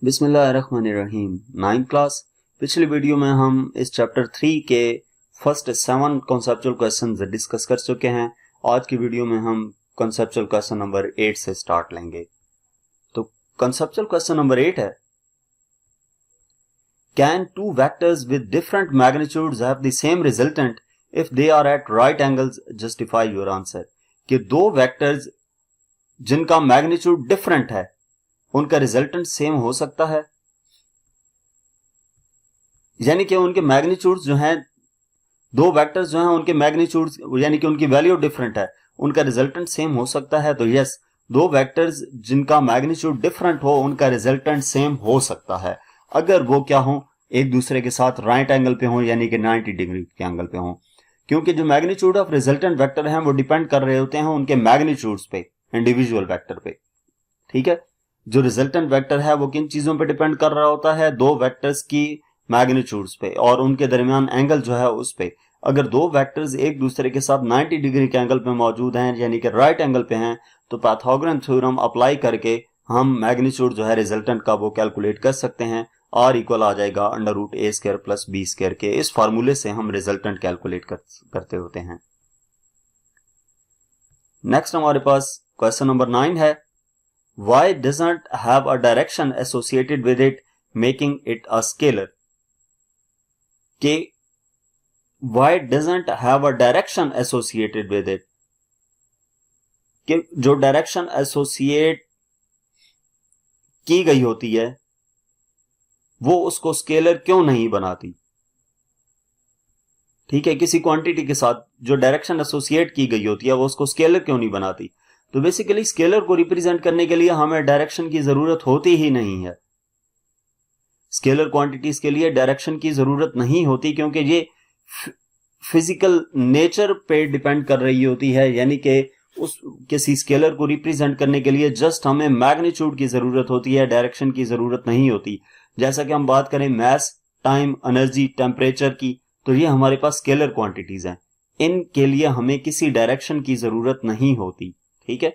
बिस्मिल्लाहिर्रहमानिर्रहीम। 9th class. पिछली video में हम इस चैप्टर 3 के फर्स्ट 7 कॉन्सेप्चुअल क्वेश्चंस डिस्कस कर चुके हैं। आज की वीडियो में हम कॉन्सेप्चुअल क्वेश्चन नंबर 8 से स्टार्ट लेंगे। तो कॉन्सेप्चुअल क्वेश्चन नंबर 8 है, can two vectors with different magnitudes have the same resultant if they are at right angles, justify your answer. कि दो वेक्टर्स जिनका मैग्नीट्यूड डिफरेंट है उनका रिजल्टेंट सेम हो सकता है, यानी कि उनके मैग्नीट्यूड्स जो हैं, दो वेक्टर्स जो हैं उनके मैग्नीट्यूड्स यानी कि उनकी वैल्यू डिफरेंट है, उनका रिजल्टेंट सेम हो सकता है। तो यस, दो वेक्टर्स जिनका मैग्नीट्यूड डिफरेंट हो उनका रिजल्टेंट सेम हो सकता है अगर वो क्या हो, एक दूसरे के साथ राइट एंगल पे हो, यानी कि 90 डिग्री के एंगल पे हो। क्योंकि जो मैग्नीट्यूड ऑफ रिजल्टेंट वेक्टर हैं वो डिपेंड कर रहे होते हैं उनके मैग्नीट्यूड्स पे, इंडिविजुअल वेक्टर पे। ठीक है, जो रिजल्टेंट वेक्टर है वो किन चीजों पे डिपेंड कर रहा होता है, दो वेक्टर्स की मैग्नीट्यूड्स पे और उनके दरमियान एंगल जो है उस पे। अगर दो वेक्टर्स एक दूसरे के साथ 90 डिग्री के एंगल पे मौजूद हैं, यानी कि राइट एंगल पे हैं, तो पाइथागोरन थ्योरम अप्लाई करके हम मैग्नीट्यूड जो है रिजल्टेंट का वो कैलकुलेट कर सकते हैं। आर इक्वल आ जाएगा √a² + b² के। इस फार्मूले से हम रिजल्टेंट कैलकुलेट करते होते हैं। नेक्स्ट हमारे पास क्वेश्चन नंबर 9 है, y doesn't have a direction associated with it, making it a scalar। कि y doesn't have a direction associated with it, कि जो डायरेक्शन एसोसिएट की गई होती है वो उसको स्केलर क्यों नहीं बनाती। ठीक है, किसी क्वांटिटी के साथ जो डायरेक्शन एसोसिएट की गई होती है वो उसको स्केलर क्यों नहीं बनाती। तो बेसिकली स्केलर को रिप्रेजेंट करने के लिए हमें डायरेक्शन की जरूरत होती ही नहीं है। स्केलर क्वांटिटीज के लिए डायरेक्शन की जरूरत नहीं होती, क्योंकि ये फिजिकल नेचर पे डिपेंड कर रही होती है, यानी कि उस किसी स्केलर को रिप्रेजेंट करने के लिए जस्ट हमें मैग्नीट्यूड की जरूरत होती है, डायरेक्शन की जरूरत नहीं होती। जैसा कि हम बात करें मैस, टाइम, एनर्जी, टेम्परेचर की, तो ये हमारे पास स्केलर क्वांटिटीज हैं, इनके लिए हमें किसी डायरेक्शन की जरूरत नहीं होती। ठीक है,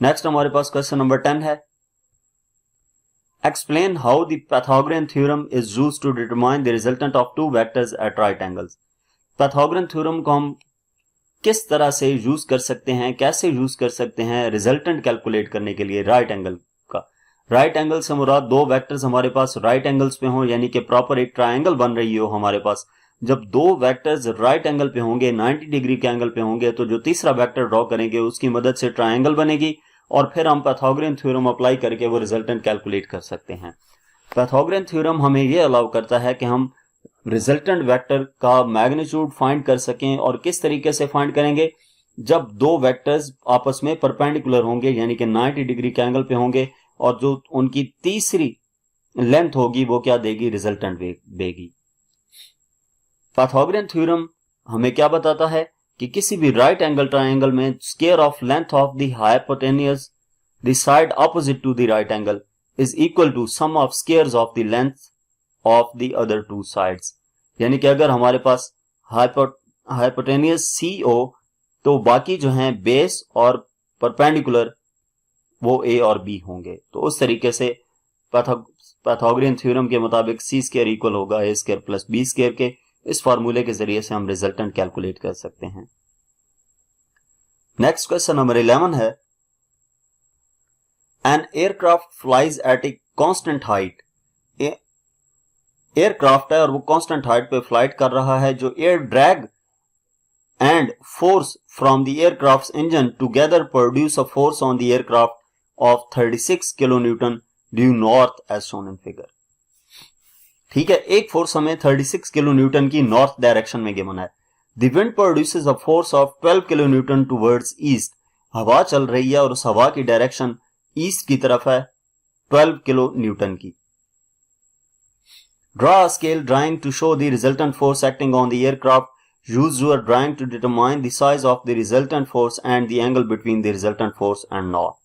नेक्स्ट हमारे पास क्वेश्चन नंबर 10 है, explain how the Pythagorean theorem is used to determine the resultant of two vectors at right angles. Pythagorean theorem को हम किस तरह से यूज कर सकते हैं, कैसे यूज कर सकते हैं रिजल्टेंट कैलकुलेट करने के लिए राइट एंगल का। राइट एंगल से मुराद दो वेक्टर्स हमारे पास राइट एंगल्स पे हों, यानी कि प्रॉपर एक ट्रायंगल बन रही हो हमारे पास। जब दो वेक्टर्स राइट एंगल पे होंगे, 90 डिग्री के एंगल पे होंगे, तो जो तीसरा वेक्टर ड्रॉ करेंगे उसकी मदद से ट्रायंगल बनेगी और फिर हम पाइथागोरन थ्योरम अप्लाई करके वो रिजल्टेंट कैलकुलेट कर सकते हैं। पाइथागोरन थ्योरम हमें ये अलाउ करता है कि हम रिजल्टेंट वेक्टर का मैग्नीट्यूड फाइंड कर सकें। और किस तरीके से फाइंड करेंगे, जब दो वेक्टर्स आपस में परपेंडिकुलर होंगे, यानी कि 90 डिग्री के एंगल पे होंगे, और जो उनकी तीसरी लेंथ होगी वो क्या देगी, रिजल्टेंट देगी। पाइथागोरन थ्योरम हमें क्या बताता है कि किसी भी राइट एंगल ट्रायंगल में square of length of the hypotenuse the side opposite to the right angle is equal to sum of squares of the length of the other two sides. यानी कि अगर हमारे पास हाइपोटेन्यूज सी हो तो बाकी जो हैं बेस और परपेंडिकुलर वो ए और बी होंगे। तो उस तरीके से पाइथागोरन थ्योरम के मुताबिक c² इक्वल होगा a² + b² के। इस फार्मूले के जरिए से हम रिजल्टेंट कैलकुलेट कर सकते हैं। नेक्स्ट क्वेश्चन नंबर 11 है, an aircraft flies at a constant height. Aircraft है और वो कांस्टेंट हाइट पे फ्लाइट कर रहा है। जो air drag and force from the aircraft engine together produce a force on the aircraft of 36 kilo newton due north as shown in figure. ठीक है, एक फोर्स हमें 36 किलो न्यूटन की नॉर्थ डायरेक्शन में गिवन है। The wind produces a force of 12 kilo newton towards east. हवा चल रही है और उस हवा की डायरेक्शन ईस्ट की तरफ है, 12 किलो न्यूटन की। Draw a scale drawing to show the resultant force acting on the aircraft. Use your drawing to determine the size of the resultant force and the angle between the resultant force and north.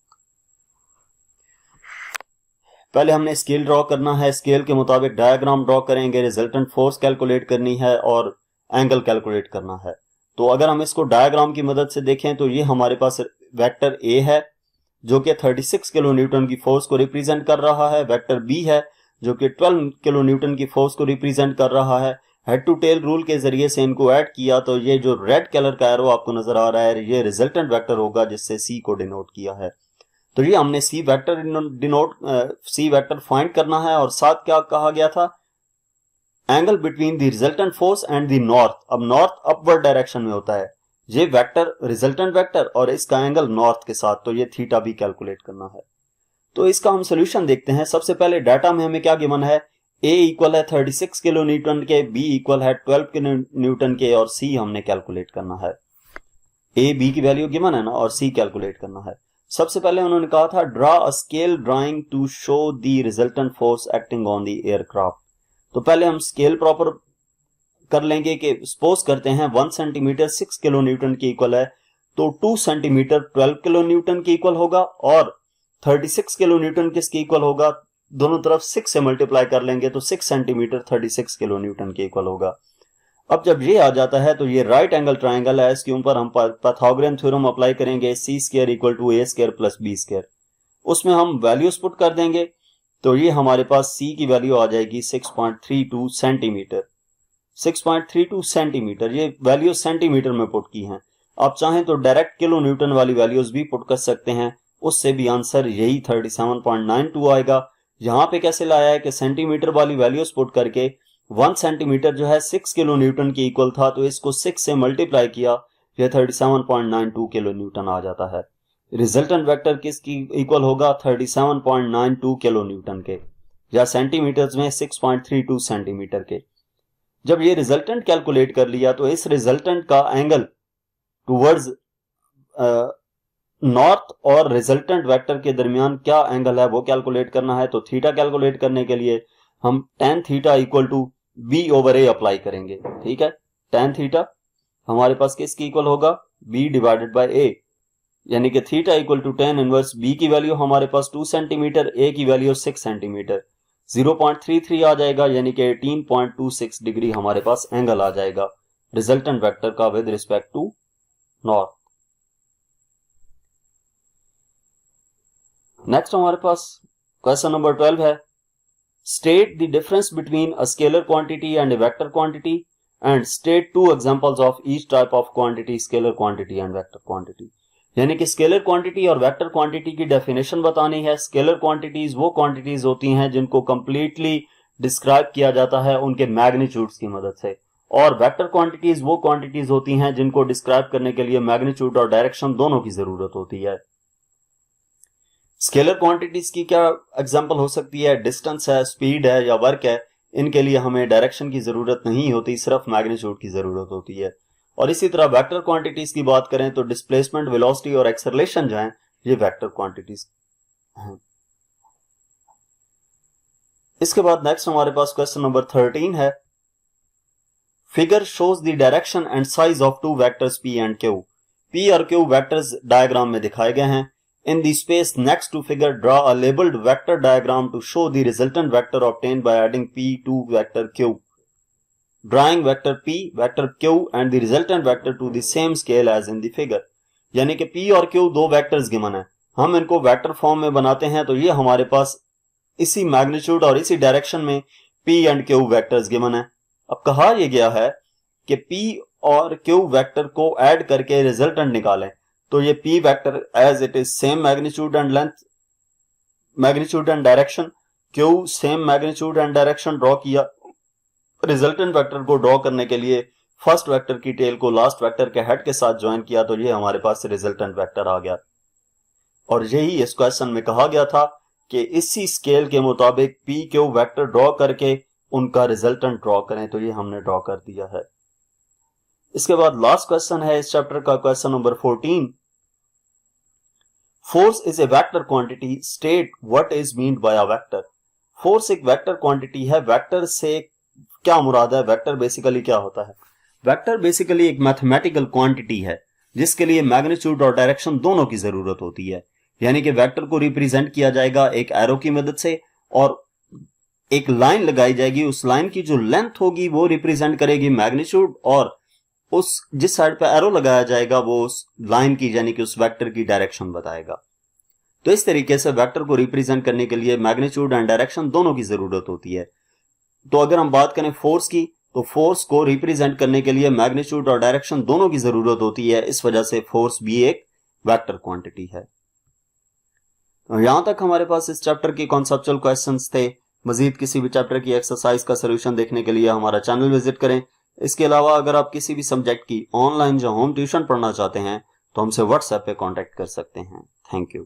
पहले हमने scale draw करना है, scale के मुताबिक diagram draw करेंगे, resultant force calculate करनी है और एंगल कैलकुलेट करना है। तो अगर हम इसको डायग्राम की मदद से देखें तो ये हमारे पास वेक्टर ए है, जो कि 36 किलो न्यूटन की फोर्स को रिप्रेजेंट कर रहा है। वेक्टर बी है जो कि 12 किलो न्यूटन की फोर्स को रिप्रेजेंट कर रहा है। हेड टू टेल रूल के जरिए से इनको ऐड किया तो ये जो रेड कलर का एरो आपको नजर आ रहा है ये रिजल्टेंट वेक्टर होगा जिससे सी को डिनोट किया है। तो ये हमने सी वेक्टर फाइंड करना है और साथ क्या कहा गया था, angle between the resultant force and the north. अब नॉर्थ अपवर्ड डायरेक्शन में होता है ये वेक्टर रिजल्टेंट वेक्टर और इसका एंगल नॉर्थ के साथ, तो ये थीटा भी कैलकुलेट करना है। तो इसका हम सोल्यूशन देखते हैं। सबसे पहले डाटा में हमें क्या गिवन है, ए इक्वल है 36 किलो न्यूटन के, बी इक्वल है 12 किलो न्यूटन के और सी हमने कैलकुलेट करना है। ए बी की वैल्यू गिवन है ना और सी कैलकुलेट करना है। सबसे पहले उन्होंने कहा था draw a scale drawing to show the resultant force acting on the aircraft. तो पहले हम स्केल प्रॉपर कर लेंगे कि सपोज करते हैं 1 सेंटीमीटर 6 किलो न्यूटन की इक्वल है, तो 2 सेंटीमीटर 12 किलो न्यूटन की इक्वल होगा और 36 किलो न्यूटन किसकी इक्वल होगा, दोनों तरफ 6 से मल्टीप्लाई कर लेंगे तो 6 सेंटीमीटर 36 किलो न्यूटन के इक्वल होगा। अब जब ये आ जाता है तो ये राइट एंगल ट्राइंगल है, इसके ऊपर हम पाइथागोरन थ्योरम अप्लाई करेंगे, C square equal to A square plus B square. उसमें हम वैल्यूज पुट कर देंगे तो ये हमारे पास सी की वैल्यू आ जाएगी 6.32 सेंटीमीटर। 6.32 सेंटीमीटर, ये वैल्यू सेंटीमीटर में पुट की हैं। आप चाहें तो डायरेक्ट किलो न्यूटन वाली वैल्यूज भी पुट कर सकते हैं, उससे भी आंसर यही 37.92 आएगा। यहां पे कैसे लाया है कि सेंटीमीटर वाली वैल्यूज पुट करके 1 सेंटीमीटर जो है 6 किलो न्यूटन की इक्वल था तो इसको 6 से मल्टीप्लाई किया, यह 37.92 किलो न्यूटन आ जाता है। रिजल्टेंट वेक्टर किसकी इक्वल होगा, 37.92 किलो न्यूटन के, या सेंटीमीटर्स में 6.32 सेंटीमीटर के। जब ये रिजल्टेंट कैलकुलेट कर लिया तो इस रिजल्टेंट का एंगल टुवर्ड्स नॉर्थ और रिजल्टेंट वेक्टर के दरमियान क्या एंगल है वो कैलकुलेट करना है। तो थीटा कैलकुलेट करने के लिए हम tan theta equal to B over A apply करेंगे। ठीक है, tan थीटा हमारे पास किसकी इक्वल होगा, b डिवाइडेड बाय a, यानी कि theta equal to tan inverse b की वैल्यू हमारे पास 2 सेंटीमीटर, a की वैल्यू 6 सेंटीमीटर, 0.33 आ जाएगा, यानी कि 18.26 डिग्री हमारे पास एंगल आ जाएगा रिजल्टेंट वेक्टर का with respect to north. Next हमारे पास क्वेश्चन नंबर 12 है, state the difference between a scalar quantity and a vector quantity and state 2 examples of each type of quantity, scalar quantity and vector quantity. यानी कि scalar quantity और vector quantity की definition बतानी है। Scalar quantities वो quantities होती हैं जिनको कंप्लीटली डिस्क्राइब किया जाता है उनके मैग्नीट्यूड्स की मदद से, और वेक्टर क्वांटिटीज वो क्वांटिटीज होती हैं जिनको डिस्क्राइब करने के लिए मैग्नीट्यूड और डायरेक्शन दोनों की जरूरत होती है। स्केलर क्वांटिटीज की क्या एग्जांपल हो सकती है, डिस्टेंस है, स्पीड है या वर्क है, इनके लिए हमें डायरेक्शन की जरूरत नहीं होती, सिर्फ मैग्नीट्यूड की जरूरत होती है। और इसी तरह वेक्टर क्वांटिटीज की बात करें तो डिस्प्लेसमेंट, वेलोसिटी और एक्सेलरेशन जो हैं ये वेक्टर क्वांटिटीज हैं। इसके बाद नेक्स्ट हमारे पास क्वेश्चन नंबर 13 है, figure shows the direction and size of two vectors p and q। p और q वेक्टर्स डायग्राम में दिखाए गए हैं। In the space next to figure, draw a labeled vector diagram to show the resultant vector obtained by adding p to vector q. Drawing vector p, vector q and the resultant vector to the same scale as in the figure. यानी कि p और q दो vectors given है, हम इनको vector form में बनाते हैं तो ये हमारे पास इसी मैग्नीट्यूड और इसी डायरेक्शन में p and q vectors given है। अब कहा यह गया है कि p और q वेक्टर को ऐड करके रिजल्टेंट निकालें, तो ये p vector as it is same magnitude and length, magnitude and direction, q same magnitude and direction draw किया। रिजल्टेंट वेक्टर को ड्रॉ करने के लिए फर्स्ट वेक्टर की टेल को लास्ट वेक्टर के हेड के साथ ज्वाइन किया तो ये हमारे पास रिजल्टेंट वेक्टर आ गया। और यही इस क्वेश्चन में कहा गया था कि इसी स्केल के मुताबिक p q वेक्टर ड्रॉ करके उनका रिजल्टेंट ड्रॉ करें, तो ये हमने ड्रॉ कर दिया है। इसके बाद लास्ट क्वेश्चन है इस चैप्टर का, question number 14, force is a vector quantity, state what is meant by a vector. Force एक वेक्टर क्वांटिटी है, वेक्टर से क्या मुराद है, वेक्टर बेसिकली क्या होता है। वेक्टर बेसिकली एक मैथमेटिकल क्वांटिटी है जिसके लिए मैग्नीट्यूड और डायरेक्शन दोनों की जरूरत होती है। यानी कि वेक्टर को रिप्रेजेंट किया जाएगा एक एरो की मदद से और एक लाइन लगाई जाएगी, उस लाइन की जो लेंथ होगी वो रिप्रेजेंट करेगी मैग्नीट्यूड, और उस जिस साइड पे एरो लगाया जाएगा वो उस लाइन की यानी कि उस वेक्टर की डायरेक्शन बताएगा। तो इस तरीके से वेक्टर को रिप्रेजेंट करने के लिए मैग्नीट्यूड एंड डायरेक्शन दोनों की जरूरत होती है। तो अगर हम बात करें फोर्स की, तो फोर्स को रिप्रेजेंट करने के लिए मैग्नीट्यूड और डायरेक्शन दोनों की जरूरत होती है। इस वजह से फोर्स भी एक वेक्टर क्वांटिटी है। यहां तक हमारे पास इस चैप्टर के कॉन्सेप्चुअल क्वेश्चंस थे। मजीद किसी भी चैप्टर की एक्सरसाइज का सोल्यूशन देखने के लिए हमारा चैनल विजिट करें। इसके अलावा अगर आप किसी भी सब्जेक्ट की ऑनलाइन या होम ट्यूशन पढ़ना चाहते हैं तो हमसे व्हाट्सएप पे कांटेक्ट कर सकते हैं। Thank you.